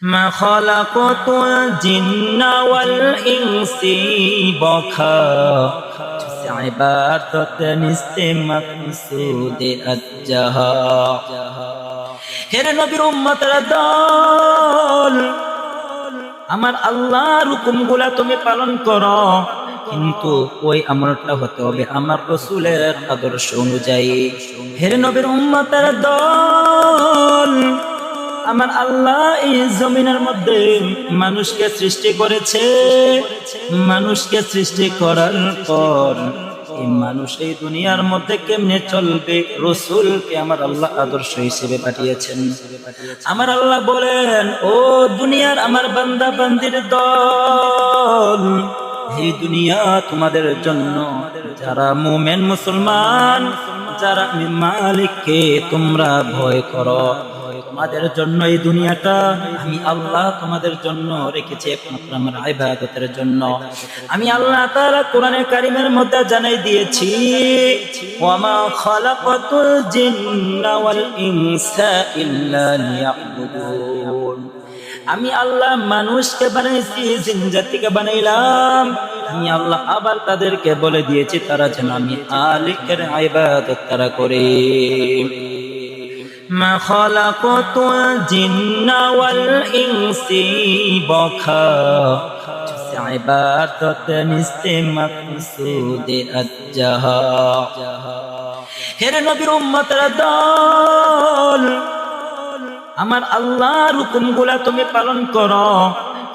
মা খালাকাতুল জিন্না ওয়াল ইনসি বখা ইবাদত নিস্তে মকসুদ আজ্জাহা। হে নবীর উম্মতের দল, আমার আল্লাহর হুকুমগুলা তুমি পালন করো, কিন্তু ওই আমলটা হতে হবে আমার রাসূলের আদর্শ অনুযায়ী। হে নবীর উম্মতের দল, আমার আল্লাহ এই জমিনের মধ্যে মানুষকে সৃষ্টি করেছে। মানুষকে সৃষ্টি করার পর এই মানুষ এই দুনিয়ার মধ্যে কেমনে চলবে, রাসূলকে আমার আল্লাহ আদর্শ হিসেবে পাঠিয়েছেন। আমার আল্লাহ বলেন, ও দুনিয়ার আমার বান্দা বান্দির দল, এই দুনিয়া তোমাদের জন্য, যারা মুমিন মুসলমান, যারা আমি মালিককে তোমরা ভয় করো, তোমাদের জন্য এই দুনিয়াটা আমি আল্লাহ তোমাদের জন্য রেখেছি একমাত্র আমার ইবাদতের জন্য। আমি আল্লাহ তাআলা কোরআনে কারীমের মধ্যে জানাই দিয়েছি, ওয়ামা খালাকাতুল জিন্না ওয়াল ইনসা ইল্লা লিয়াবুদুন। আমি আল্লাহ মানুষকে বানাইছি, জিন জাতিকে বানাইলাম। আমি আল্লাহ আবার তাদেরকে বলে দিয়েছি তারা যেন আমি আলিকের ইবাদত তারা করে। মা খালাকাতুল জিন্না ওয়াল ইনসি বখা ইবাদত নিস্তে মকসুদ আজ্জাহা। হে নবীর উম্মতের দল, আমার আল্লাহর হুকুমগুলা তুমি পালন করো,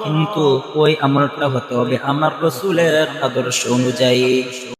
কিন্তু ওই আমলটা হতে হবে আমার রাসূলের আদর্শ অনুযায়ী।